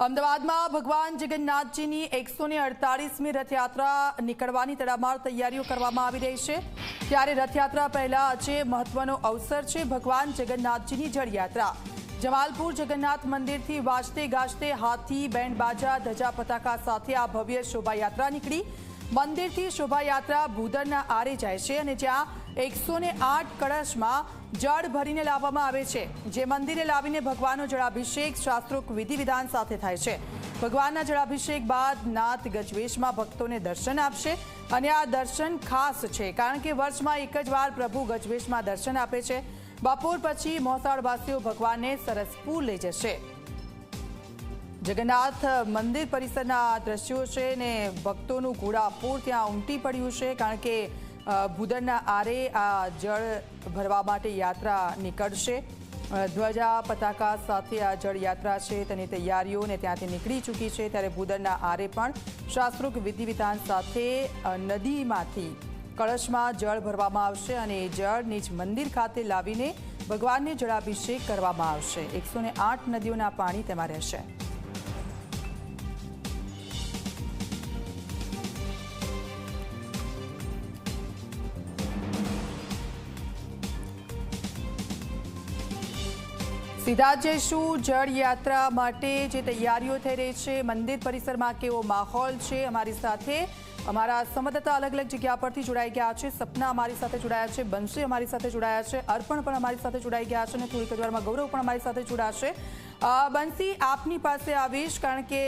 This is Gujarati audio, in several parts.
અમદાવાદમાં ભગવાન જગન્નાથજીની 148મી રથયાત્રા નીકળવાની તડામાર તૈયારીઓ કરવામાં આવી રહી છે। ત્યારે રથયાત્રા પહેલા આજે મહત્વનો અવસર છે ભગવાન જગન્નાથજીની જળયાત્રા। જમાલપુર જગન્નાથ મંદિરથી વાજતે ગાજતે હાથી, બેન્ડ બાજા, ધજા પતાકા સાથે આ ભવ્ય શોભાયાત્રા નીકળી। મંદિરથી શોભાયાત્રા ભૂદરના આરે જાય છે અને જ્યાં 108 કળશમાં જળ ભરીને લાવવામાં આવે છે, જે મંદિરે લાવીને ભગવાનનો જળાભિષેક શાસ્ત્રોક્ત વિધિ વિધાન સાથે થાય છે। ભગવાનના જળાભિષેક બાદ નાથ ગજવેશમાં ભક્તોને દર્શન આપશે અને આ દર્શન ખાસ છે કારણ કે વર્ષમાં એક જ વાર પ્રભુ ગજવેશમાં દર્શન આપે છે। બપોર પછી મોસાળવાસીઓ ભગવાનને સરસપુર લઈ જશે। જગન્નાથ મંદિર પરિસરના દ્રશ્યો છે ને ભક્તોનું ઘોડાપૂર ત્યાં ઉમટી પડ્યું છે કારણ કે ભૂદરના આરે આ જળ ભરવા માટે યાત્રા નીકળશે। ધ્વજા પતાકા સાથે આ જળયાત્રા છે તેની તૈયારીઓને ત્યાંથી નીકળી ચૂકી છે। ત્યારે ભૂદરના આરે પણ શાસ્ત્રોક્ત વિધિ વિધાન સાથે નદીમાંથી કળશમાં જળ ભરવામાં આવશે અને એ જળ નિજ મંદિર ખાતે લાવીને ભગવાનને જળાભિષેક કરવામાં આવશે। 108 નદીઓના પાણી તેમાં રહેશે। સીધા જઈશું જળયાત્રા માટે જે તૈયારીઓ થઈ રહી છે મંદિર પરિસરમાં કેવો માહોલ છે। અમારી સાથે અમારા સંવાદદાતા અલગ અલગ જગ્યા પરથી જોડાઈ ગયા છે। સપના અમારી સાથે જોડાયા છે, બંસી અમારી સાથે જોડાયા છે, અર્પણ પણ અમારી સાથે જોડાઈ ગયા છે અને થોડીક જ વારમાં ગૌરવ પણ અમારી સાથે જોડાશે। બંસી, આપની પાસે આવીશ કારણ કે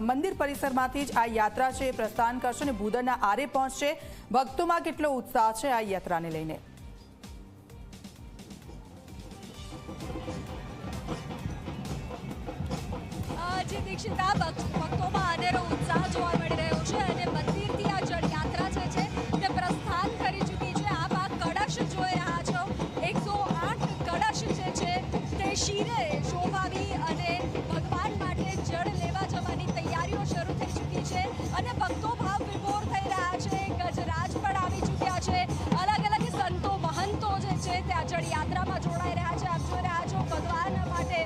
મંદિર પરિસરમાંથી જ આ યાત્રા છે પ્રસ્થાન કરશે અને ભૂદરના આરે પહોંચશે। ભક્તોમાં કેટલો ઉત્સાહ છે આ યાત્રાને લઈને? દીક્ષિતા, ભક્તોમાં અનેરો ઉત્સાહ જોવા મળી રહ્યો છે અને મંદિરથી આ જળયાત્રા છે તે પ્રસ્થાન કરી ચૂકી છે। આપ આ કળશ જોઈ રહ્યા છો, 108 કળશ છે તે શિરે શોભાવી અને ભગવાન માટે જળ લેવા જવાની તૈયારીઓ શરૂ થઈ ચૂકી છે અને ભક્તો ભાવ વિભોર થઈ રહ્યા છે। ગજરાજ પણ આવી ચૂક્યા છે, અલગ અલગ સંતો મહંતો જે છે તે આ જળયાત્રામાં જોડાઈ રહ્યા છે। આપ જોઈ રહ્યા છો ભગવાન માટે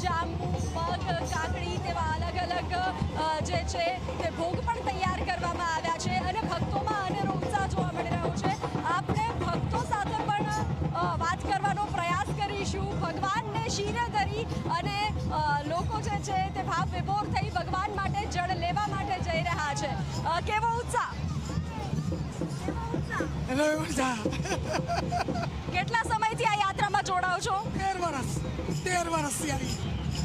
જાંબુ, મગ, કાકડી તેવા અલગ અલગ જે છે તે ભોગ પણ તૈયાર કરવામાં આવ્યા છે અને ભક્તોમાં અનેરો ઉત્સાહ જોવા મળી રહ્યો છે। આપણે ભક્તો સાથે પણ વાત કરવાનો પ્રયાસ કરીશું। ભગવાનને શિરે ધરી અને લોકો જે છે તે ભાવ વિભોર થઈ ભગવાન માટે જળ લેવા માટે જઈ રહ્યા છે। કેવો ઉત્સાહ? કેટલા સમયથી આ યાત્રામાં જોડાઓ છો? 13 વર્ષથી।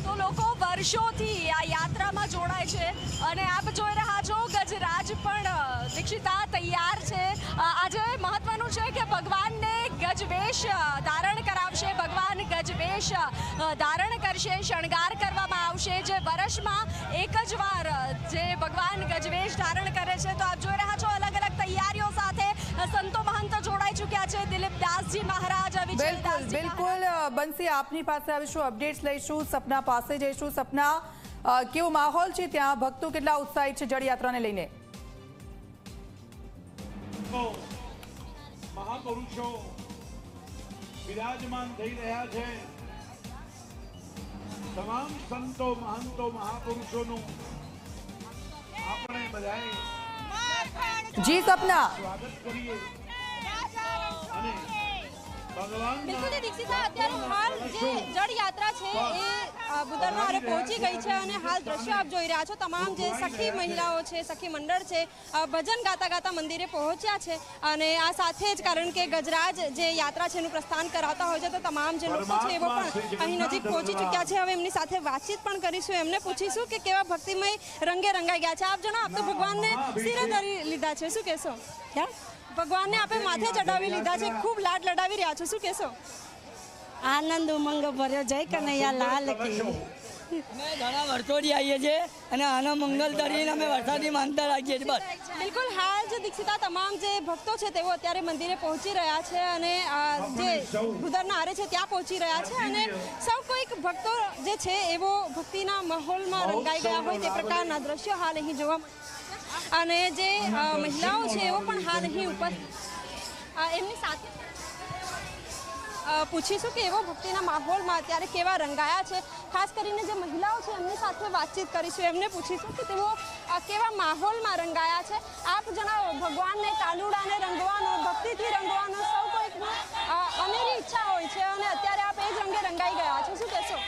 તો લોકો વર્ષોથી આ યાત્રામાં જોડાય છે અને આપ જોઈ રહ્યા છો ગજરાજ પણ દીક્ષિતા તૈયાર છે। આજે મહત્વનું છે કે ભગવાનને ગજવેશ ધારણ કરાવશે, ભગવાન ગજવેશ ધારણ કરશે, શણગાર કરવામાં આવશે। જે વર્ષમાં એક જ વાર જે ભગવાન ગજવેશ ધારણ કરે છે તો આપ જોઈ રહ્યા છો અલગ અલગ તૈયારીઓ સાથે સંતો મહંત જોડાઈ ચૂક્યા છે। દિલીપ દાસજી મહારાજ, બિલકુલ બંસી, આપની પાસે આવીશું, અપડેટ્સ લઈશું, સપના પાસે જઈશું। સપના, કેવો માહોલ છે ત્યાં? ભક્તો કેટલા ઉત્સાહિત છે જળયાત્રાને લઈને? મહાપુરુષો વિરાજમાન થઈ રહ્યા છે। તમામ સંતો મહંતો મહાપુરુષોનું આપણે બધાએ જી સપના સ્વાગત કરીએ અને બિલકુલ દીક્ષિતા, અત્યારે હાલ જે જળ યાત્રા છે એ ભૂદરના આરે પહોંચી ગઈ છે અને હાલ દ્રશ્યો આપ જોઈ રહ્યા છો। તમામ જે સખી મહિલાઓ છે, સખી મંડળ છે, ભજન ગાતા ગાતા મંદિરે પહોંચ્યા છે અને આ સાથે જ કારણ કે ગજરાજ જે યાત્રા છે એનું પ્રસ્થાન કરાવતા હોય છે તો તમામ જે લોકો છે એવો પણ અહીં નજીક પહોંચી ચૂક્યા છે। હવે એમની સાથે વાતચીત પણ કરીશું, એમને પૂછીશું કે કેવા ભક્તિમય રંગે રંગાઈ ગયા છે। આપ જણાવો, આપ તો ભગવાનને શિરે ધરી લીધા છે, શું કહેશો? ભગવાનને આપે માથે ચડાવી લીધા છે, ખૂબ લાડ લડાવી રહ્યા છો, શું કહેશો? આનંદ ઉમંગ ભર્યો, જય કનૈયા લાલ કી। અમે ઘણા વર્ષોથી આવીએ છીએ અને આનો મંગલ કરીને અમે વરસાદી માનતા રાખીએ છીએ બસ। બિલકુલ, હાલ જે દીક્ષિતા તમામ જે ભક્તો છે તેઓ અત્યારે મંદિરે પહોંચી રહ્યા છે અને જે ભૂદરના આરે છે ત્યાં પહોંચી રહ્યા છે અને સૌ કોઈક ભક્તો જે છે એવો ભક્તિના માહોલમાં રંગાઈ ગયા હોય તે પ્રકારના દ્રશ્યો હાલ અહીં જોવા મળે અને જે મહિલાઓ છે એવો પણ હાલ અહીં ઉપર એમની સાથે પૂછીશું કે એવો ભક્તિના માહોલમાં અત્યારે કેવા રંગાયા છે. ખાસ કરીને જે મહિલાઓ છે એમની સાથે વાતચીત કરીશું. એમને પૂછીશું કે તેઓ કેવા માહોલમાં રંગાયા છે. આપ જણાવો, ભગવાનને કાનુડાને રંગવાનો, ભક્તિથી રંગવાનો સૌ કોઈકનો અનેરી ઈચ્છા હોય છે અને અત્યારે આપ એ જ રંગે રંગાઈ ગયા છો. શું કહેશો?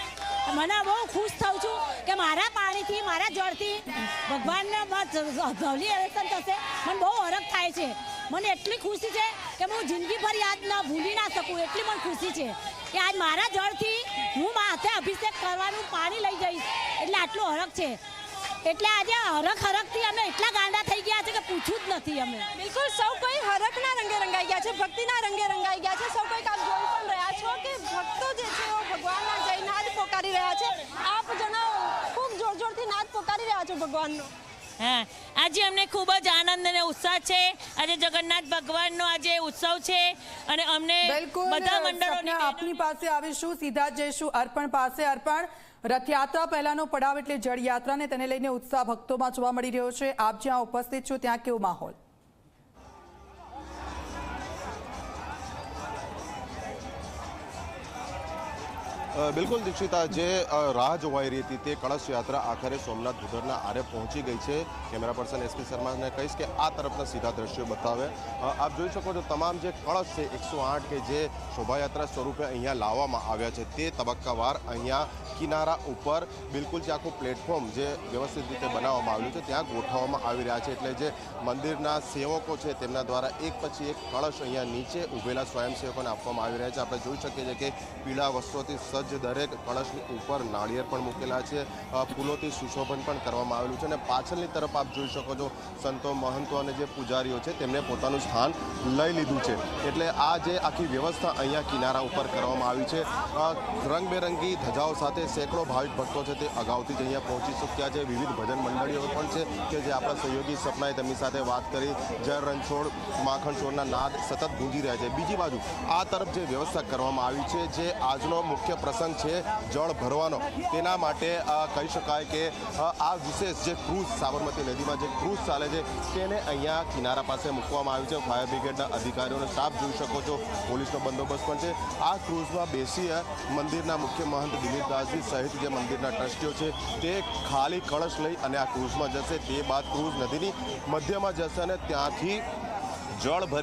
મને બહુ ખુશ થાઉં છું કે મારા પાણીથી, મારા જળથી ભગવાનને ભવલી દર્શન થશે. મને બહુ હરખ થાય છે. મને એટલી ખુશી છે કે હું જિંદગીભર યાદ ભૂલી ના શકું. એટલી મને ખુશી છે કે આજ મારા જળથી હું માથે અભિષેક કરવાનું પાણી લઈ જઈશ. એટલે આટલું હરખ છે. એટલે આજે હરખથી અમે એટલા ગાંડા થઈ ગયા છે કે પૂછવું જ નથી. અમે બિલકુલ સૌ કોઈ હરખના રંગે રંગાઈ ગયા છે, ભક્તિના રંગે રંગાઈ ગયા છે. સૌ કોઈ આપ જોઈ પણ રહ્યા છો કે ભક્તો જે છે એ ભગવાનના જય નાદ પોકારી રહ્યા છે. આપ જણાવો, ખૂબ જોરથી નાદ પોકારી રહ્યા છો ભગવાનનો. હા, આજે અમને ખૂબ જ આનંદ અને ઉત્સાહ છે. આજે જગન્નાથ ભગવાનનો આજે ઉત્સવ છે અને અમને બધા મંડળોને આપની પાસે આવીશું, સીધા જઈશું અર્પણ પાસે. અર્પણ, રથયાત્રા પહેલાનો પડાવ એટલે જળયાત્રાને તેને લઈને ઉત્સાહ ભક્તોમાં જોવા મળી રહ્યો છે. આપ જ્યાં ઉપસ્થિત છો ત્યાં કેવો માહોલ? બિલકુલ દીક્ષિતા, જે રાહ જોવાઈ રહી હતી તે કળશ યાત્રા આખરે સોમનાથ ભૂદરના આરે પહોંચી ગઈ છે. કેમેરા પર્સન એસપી શર્માને કહીશ કે આ તરફના સીધા દ્રશ્યો બતાવે. આપ જોઈ શકો છો તમામ જે કળશ છે 108 કે જે શોભાયાત્રા સ્વરૂપે અહીંયા લાવવામાં આવ્યા છે તે તબક્કાવાર અહીંયા કિનારા ઉપર બિલકુલ જે આખું પ્લેટફોર્મ જે વ્યવસ્થિત રીતે બનાવવામાં આવ્યું છે ત્યાં ગોઠવવામાં આવી રહ્યા છે. એટલે જે મંદિરના સેવકો છે તેમના દ્વારા એક પછી એક કળશ અહીંયા નીચે ઉભેલા સ્વયંસેવકોને આપવામાં આવી રહ્યા છે. આપણે જોઈ શકીએ છીએ કે પીળા વસ્ત્રોથી સજ્જ દરેક કળશની ઉપર નાળિયેર પણ મૂકેલા છે, ફૂલોથી સુશોભન પણ કરવામાં આવેલું છે અને પાછળની તરફ આપ જોઈ શકો છો સંતો, મહંતો અને જે પૂજારીઓ છે તેમને પોતાનું સ્થાન લઈ લીધું છે. એટલે આ જે આખી વ્યવસ્થા અહીંયા કિનારા ઉપર કરવામાં આવી છે. રંગબેરંગી ધજાઓ સાથે સેંકડો ભાવિક ભક્તો છે તે અગાઉથી જ અહીંયા પહોંચી ચૂક્યા છે. વિવિધ ભજન મંડળીઓ પણ છે કે જે આપણા સહયોગી સપનાએ તેમની સાથે વાત કરી. જય રણછોડ, માખણ છોડના નાદ સતત ગુંજી રહ્યા છે. બીજી બાજુ આ તરફ જે વ્યવસ્થા કરવામાં આવી છે, જે આજનો મુખ્ય પ્રસંગ છે જળ ભરવાનો, તેના માટે કહી શકાય કે આ વિશેષ જે ક્રૂઝ સાબરમતી નદીમાં જે ક્રૂઝ ચાલે છે તેને અહીંયા કિનારા પાસે મૂકવામાં આવ્યું છે. ફાયર બ્રિગેડના અધિકારીઓનો સ્ટાફ જોઈ શકો છો, પોલીસનો બંદોબસ્ત પણ છે. આ ક્રૂઝમાં બેસી મંદિરના મુખ્ય મહંત દિલીપદાસજી સહિત જે મંદિરના ટ્રસ્ટીઓ છે તે ખાલી કળશ લઈ અને આ ક્રૂઝમાં જશે. તે બાદ ક્રૂઝ નદીની મધ્યમાં જશે અને ત્યાંથી જળ ભરી